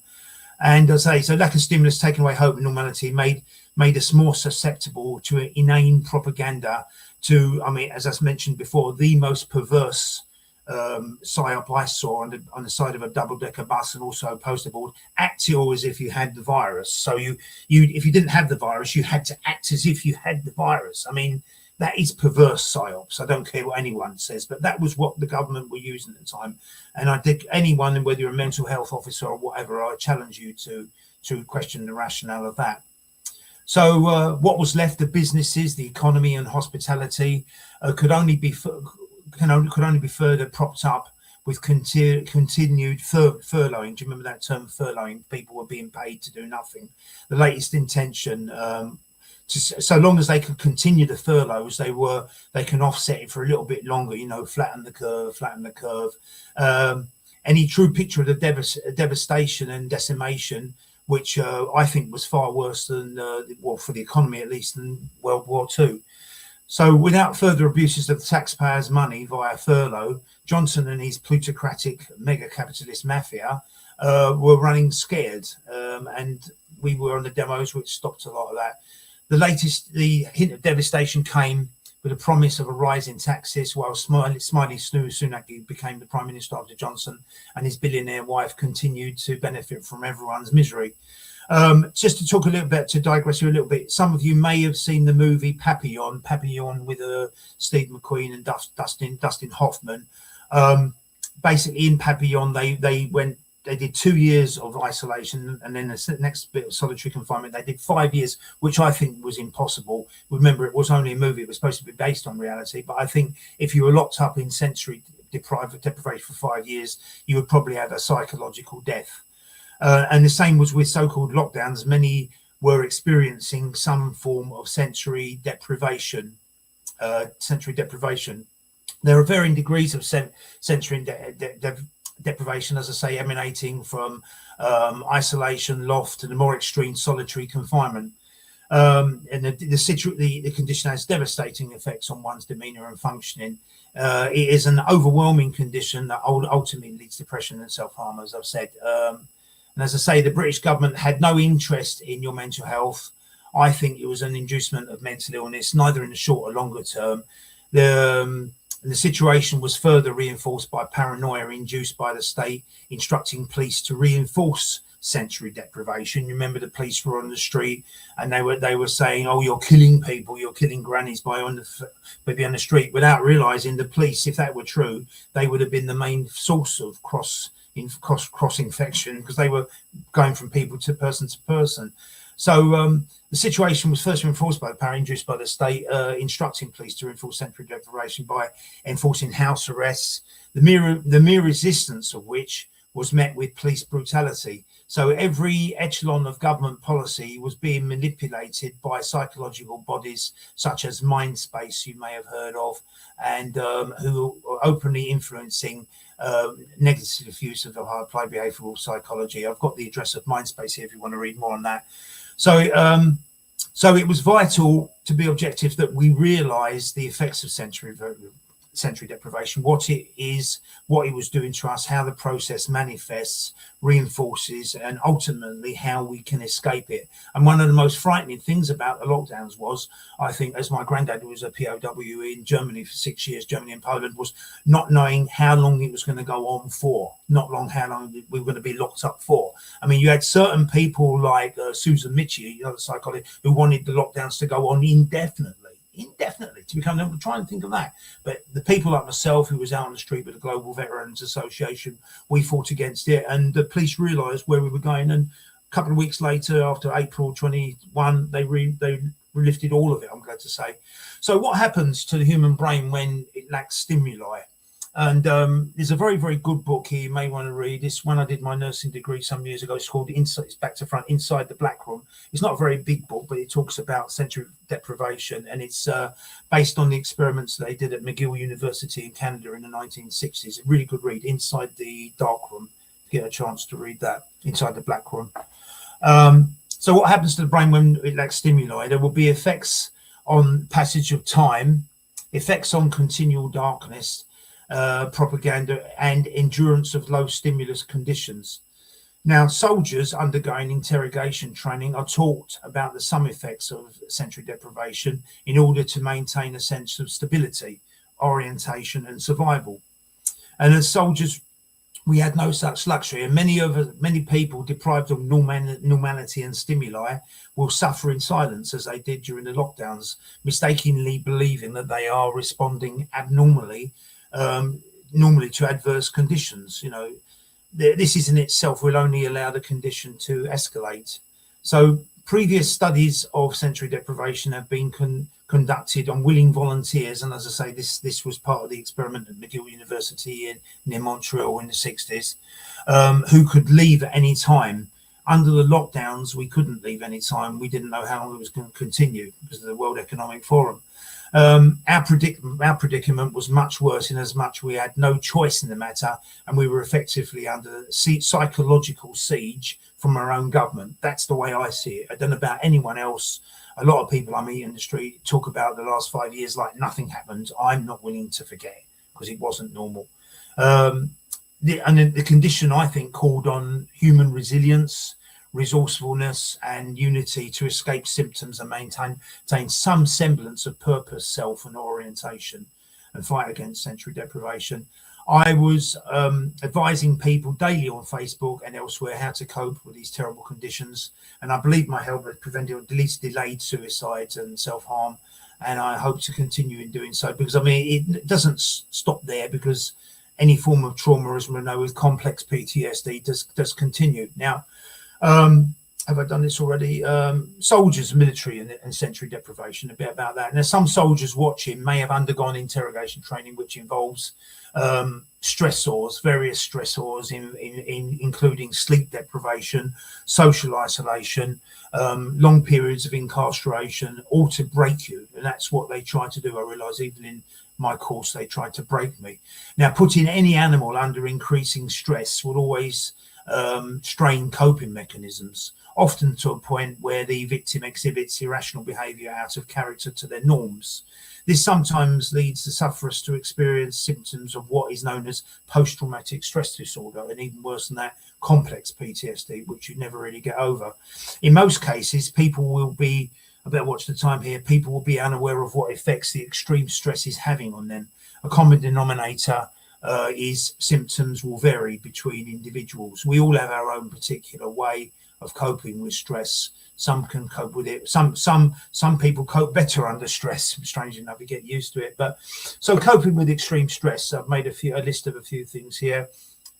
And as I say, so lack of stimulus, taking away hope and normality, made us more susceptible to inane propaganda. To, I mean, as I mentioned before, the most perverse psyop I saw on the side of a double-decker bus, and also a poster board: act as if you had the virus. So you if you didn't have the virus, you had to act as if you had the virus. I mean, that is perverse psyops. I don't care what anyone says, but that was what the government were using at the time. And I think anyone, whether you're a mental health officer or whatever, I challenge you to question the rationale of that. So what was left of businesses, the economy and hospitality, could only be further propped up with continued furloughing. Do you remember that term, furloughing? People were being paid to do nothing. The latest intention, so long as they could continue the furloughs, they can offset it for a little bit longer, flatten the curve. Any true picture of the devastation and decimation, which I think was far worse than, for the economy at least, than World War II. So without further abuses of the taxpayers' money via furlough, Johnson and his plutocratic mega-capitalist mafia were running scared, and we were on the demos, which stopped a lot of that. The hint of devastation came with a promise of a rise in taxes, while Smiley Sunak became the Prime Minister after Johnson, and his billionaire wife continued to benefit from everyone's misery. Just to talk a little bit, to digress you a little bit, some of you may have seen the movie Papillon with Steve McQueen and Dustin Hoffman. Basically, in Papillon, they did 2 years of isolation, and then the next bit of solitary confinement, they did 5 years, which I think was impossible. Remember, it was only a movie; it was supposed to be based on reality. But I think if you were locked up in sensory deprivation for 5 years, you would probably have a psychological death. And the same was with so-called lockdowns. Many were experiencing some form of sensory deprivation. There are varying degrees of sensory deprivation, as I say, emanating from isolation, loft, and the more extreme solitary confinement. And the condition has devastating effects on one's demeanour and functioning. It is an overwhelming condition that ultimately leads to depression and self-harm, as I've said. And as I say, the British government had no interest in your mental health. I think it was an inducement of mental illness, neither in the short or longer term. The situation was further reinforced by paranoia induced by the state instructing police to reinforce sensory deprivation. You remember the police were on the street and they were saying, "Oh, you're killing people, you're killing grannies by on the street," without realising the police, if that were true, they would have been the main source of cross infection, because they were going from people to person. So the situation was first reinforced by the power induced by the state, instructing police to enforce sensory deprivation by enforcing house arrests, the mere resistance of which was met with police brutality. So every echelon of government policy was being manipulated by psychological bodies such as Mindspace, you may have heard of, and who are openly influencing negative use of applied behavioral psychology. I've got the address of Mindspace here if you want to read more on that. So it was vital to be objective that we realise the effects of sensory deprivation, what it is, what it was doing to us, how the process manifests, reinforces, and ultimately how we can escape it. And one of the most frightening things about the lockdowns was, I think, as my granddad was a POW in Germany for 6 years, Germany and Poland, was not knowing how long it was going to go on for, how long we were going to be locked up for. I mean, you had certain people like Susan Michie, the psychologist, who wanted the lockdowns to go on indefinitely to become, I'm trying to think of that. But the people like myself who was out on the street with the Global Veterans Association, we fought against it, and the police realised where we were going, and a couple of weeks later, after April 21, they lifted all of it, I'm glad to say. So what happens to the human brain when it lacks stimuli? And there's a very, very good book here you may want to read. It's one I did my nursing degree some years ago. It's called It's Back to Front, Inside the Black Room. It's not a very big book, but it talks about sensory deprivation. And it's based on the experiments they did at McGill University in Canada in the 1960s. A really good read, Inside the Dark Room. Get a chance to read that, Inside the Black Room. So what happens to the brain when it lacks stimuli? There will be effects on passage of time, effects on continual darkness, propaganda, and endurance of low stimulus conditions. Now, soldiers undergoing interrogation training are taught about the some effects of sensory deprivation in order to maintain a sense of stability, orientation, and survival. And as soldiers, we had no such luxury, and many people deprived of normality and stimuli will suffer in silence, as they did during the lockdowns, mistakenly believing that they are responding abnormally normally to adverse conditions. You know, this in itself will only allow the condition to escalate. So previous studies of sensory deprivation have been conducted on willing volunteers, and as I say, this was part of the experiment at McGill University near Montreal in the 60s, who could leave at any time. Under the lockdowns, we couldn't leave any time. We didn't know how long it was going to continue because of the World Economic Forum. Our predicament was much worse in as much we had no choice in the matter, and we were effectively under psychological siege from our own government. That's the way I see it. I don't know about anyone else. A lot of people I meet in the street talk about the last 5 years like nothing happened. I'm not willing to forget because it wasn't normal. The condition, I think, called on human resilience, resourcefulness, and unity to escape symptoms and maintain some semblance of purpose, self, and orientation, and fight against sensory deprivation. I was advising people daily on Facebook and elsewhere how to cope with these terrible conditions, and I believe my help has prevented or at least delayed suicides and self-harm, and I hope to continue in doing so, because I mean it doesn't stop there, because any form of trauma, as we know, with complex PTSD does continue. Now, have I done this already? Soldiers, military, and sensory deprivation, a bit about that. And there's some soldiers watching may have undergone interrogation training, which involves stressors, various stressors, including sleep deprivation, social isolation, long periods of incarceration, all to break you. And that's what they try to do. I realise even in my course, they tried to break me. Now, putting any animal under increasing stress would always strain coping mechanisms, often to a point where the victim exhibits irrational behaviour out of character to their norms. This sometimes leads the sufferers to experience symptoms of what is known as post-traumatic stress disorder, and even worse than that, complex PTSD, which you never really get over. In most cases, people will be, I better watch the time here, people will be unaware of what effects the extreme stress is having on them. A common denominator is symptoms will vary between individuals. We all have our own particular way of coping with stress. Some can cope with it. Some people cope better under stress. Strangely enough, we get used to it. But so coping with extreme stress, I've made a list of a few things here.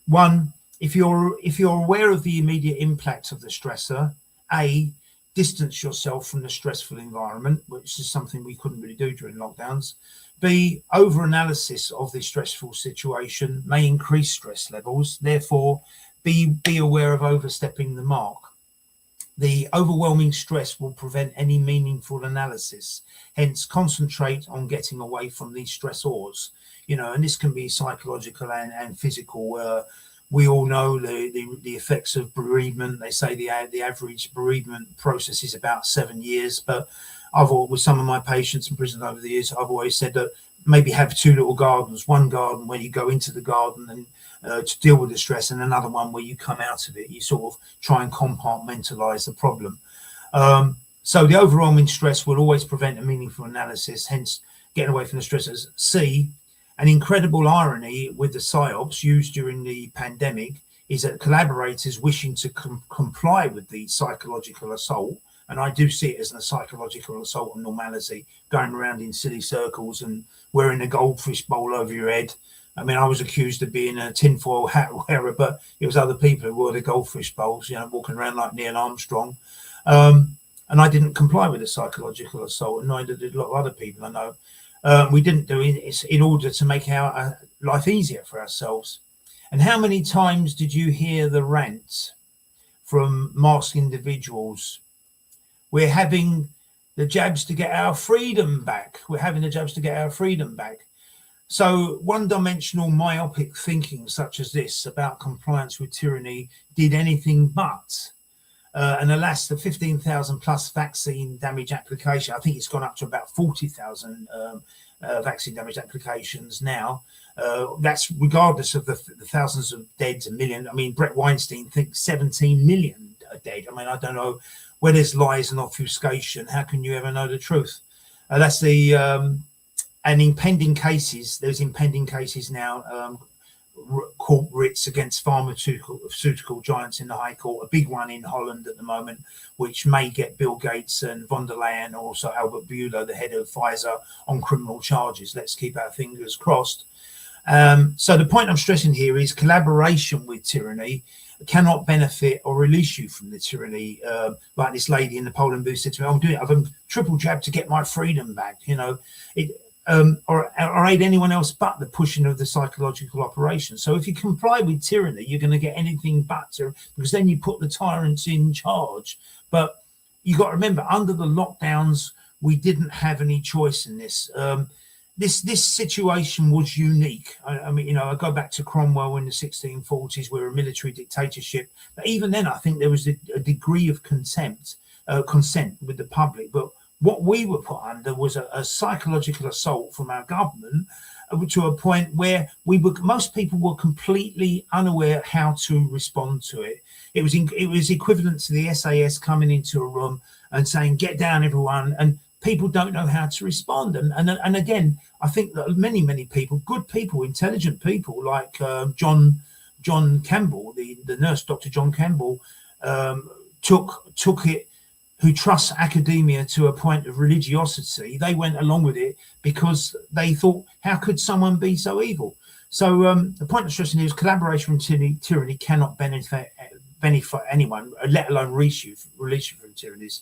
One, if you're aware of the immediate impact of the stressor, A, distance yourself from the stressful environment, which is something we couldn't really do during lockdowns. B, over-analysis of the stressful situation may increase stress levels. Therefore, be aware of overstepping the mark. The overwhelming stress will prevent any meaningful analysis. Hence, concentrate on getting away from these stressors. And this can be psychological and physical. We all know the effects of bereavement. They say the average bereavement process is about 7 years. But with some of my patients in prison over the years, I've always said that maybe have 2 little gardens. One garden where you go into the garden and to deal with the stress, and another one where you come out of it. You sort of try and compartmentalize the problem. So the overwhelming stress will always prevent a meaningful analysis, hence getting away from the stressors. C, an incredible irony with the PSYOPs used during the pandemic is that collaborators wishing to comply with the psychological assault, and I do see it as a psychological assault on normality, going around in silly circles and wearing a goldfish bowl over your head. I mean, I was accused of being a tinfoil hat wearer, but it was other people who wore the goldfish bowls, walking around like Neil Armstrong. And I didn't comply with the psychological assault, and neither did a lot of other people I know. We didn't do it in order to make our life easier for ourselves. And how many times did you hear the rant from masked individuals? We're having the jabs to get our freedom back. We're having the jabs to get our freedom back. So one-dimensional myopic thinking such as this about compliance with tyranny did anything but. And alas, the 15,000 plus vaccine damage application, I think it's gone up to about 40,000 vaccine damage applications now. That's regardless of the thousands of deads, a million. I mean, Brett Weinstein thinks 17 million are dead. I mean, I don't know, where there's lies and obfuscation, how can you ever know the truth? That's the... And impending cases, there's impending cases now, court writs against pharmaceutical giants in the High Court, a big one in Holland at the moment, which may get Bill Gates and von der Leyen, or also Albert Bourla, the head of Pfizer, on criminal charges. Let's keep our fingers crossed. So the point I'm stressing here is collaboration with tyranny cannot benefit or release you from the tyranny. Like this lady in the polling booth said to me, I'm doing it, I've a triple jab to get my freedom back, or aid anyone else but the pushing of the psychological operation. So if you comply with tyranny, you're going to get anything but tyranny, because then you put the tyrants in charge. But you got to remember, under the lockdowns, we didn't have any choice in this. This situation was unique. I mean, I go back to Cromwell in the 1640s, where a military dictatorship. But even then, I think there was a degree of consent with the public. But what we were put under was a psychological assault from our government, to a point where most people were completely unaware how to respond to it. It was equivalent to the SAS coming into a room and saying, "Get down, everyone," and people don't know how to respond. And again, I think that many people, good people, intelligent people like John Campbell, the nurse, Dr. John Campbell, took it. Who trusts academia to a point of religiosity, they went along with it because they thought, how could someone be so evil? So the point of stressing is collaboration with tyranny cannot benefit anyone, let alone release you from tyrannies.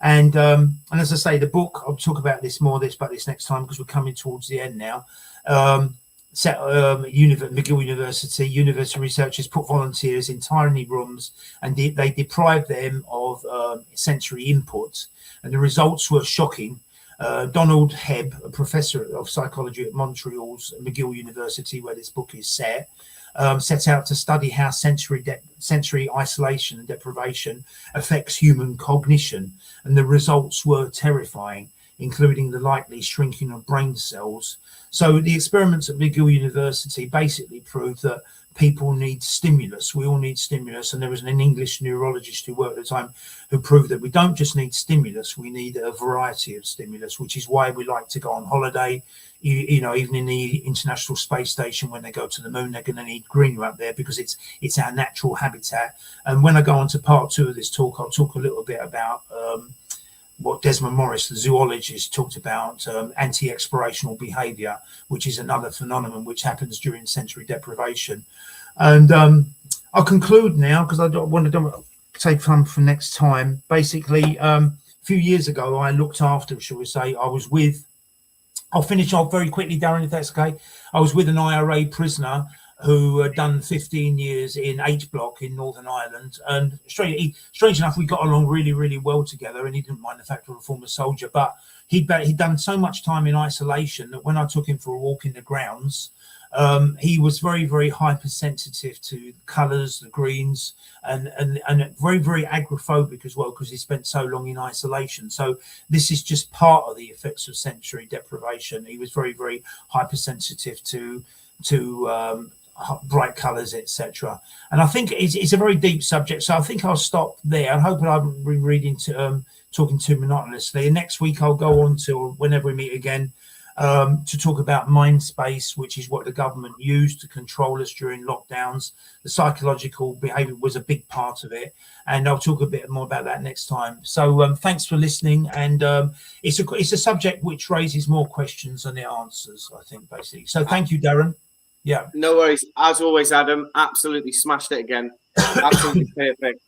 And as I say, the book, I'll talk about this next time, because we're coming towards the end now. McGill University researchers put volunteers in tiny rooms, and they deprived them of sensory input, and the results were shocking. Donald Hebb, a professor of psychology at Montreal's McGill University, where this book is set out to study how sensory isolation and deprivation affects human cognition, and the results were terrifying, including the likely shrinking of brain cells. So the experiments at McGill University basically proved that people need stimulus. We all need stimulus. And there was an English neurologist who worked at the time who proved that we don't just need stimulus, we need a variety of stimulus, which is why we like to go on holiday. Even in the International Space Station, when they go to the moon, they're going to need greenery up there because it's our natural habitat. And when I go on to part 2 of this talk, I'll talk a little bit about what Desmond Morris, the zoologist, talked about, anti-explorational behavior, which is another phenomenon which happens during sensory deprivation. And I'll conclude now, because I don't want to take fun for next time. Basically, a few years ago, I looked after, shall we say, I'll finish off very quickly, Darren, if that's okay. I was with an IRA prisoner who had done 15 years in H Block in Northern Ireland. And strange enough, we got along really, really well together, and he didn't mind the fact of a former soldier. But he'd done so much time in isolation that when I took him for a walk in the grounds, he was very, very hypersensitive to colours, the greens, and very, very agoraphobic as well, because he spent so long in isolation. So this is just part of the effects of sensory deprivation. He was very, very hypersensitive to bright colours, etc. And I think it's a very deep subject, so I think I'll stop there. I hope I've been reading to talking too monotonously. And next week I'll go on to, whenever we meet again, to talk about mind space, which is what the government used to control us during lockdowns. The psychological behaviour was a big part of it, and I'll talk a bit more about that next time. So thanks for listening, and it's a subject which raises more questions than it answers, I think, basically. So thank you, Darren. Yeah, no worries. As always, Adam, absolutely smashed it again. Absolutely perfect.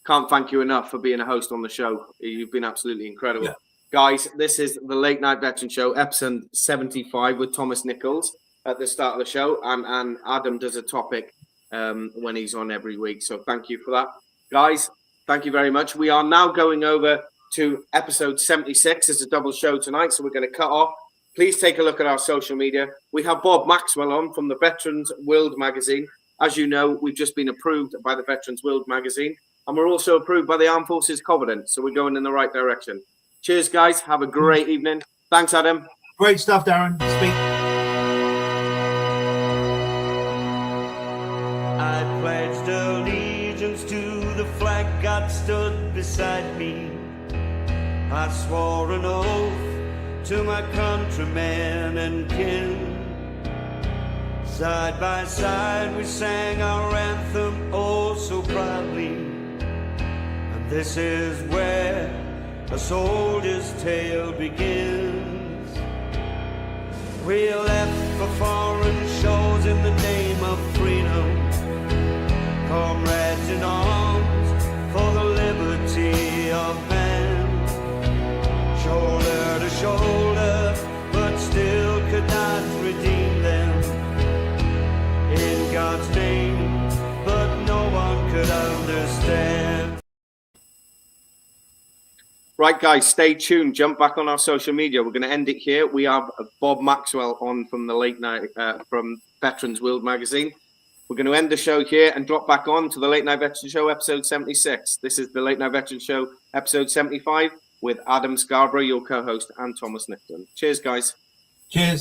Can't thank you enough for being a host on the show. You've been absolutely incredible. Yeah. Guys, this is the Late Night Veteran Show, episode 75 with Thomas Nickless at the start of the show. And Adam does a topic when he's on every week. So thank you for that. Guys, thank you very much. We are now going over to episode 76. It's a double show tonight, so we're going to cut off. Please take a look at our social media. We have Bob Maxwell on from the Veterans World magazine. As you know, we've just been approved by the Veterans World magazine, and we're also approved by the Armed Forces Covenant. So we're going in the right direction. Cheers, guys. Have a great evening. Thanks, Adam. Great stuff, Darren. Speak. I pledged allegiance to the flag God stood beside me. I swore an oath to my countrymen and kin. Side by side we sang our anthem oh so proudly. And this is where a soldier's tale begins. We left for foreign shores in the name of freedom, comrades in arms for the liberty of man. Shoulder to shoulder, but still could not redeem them in God's name, but no one could understand. Right, guys, stay tuned. Jump back on our social media. We're going to end it here. We have Bob Maxwell on from the Late Night, from Veterans World magazine. We're going to end the show here and drop back on to the Late Night Veteran Show, episode 76. This is the Late Night Veteran Show, episode 75, with Adam Scarborough, your co-host, and Thomas Nickless. Cheers, guys. Cheers.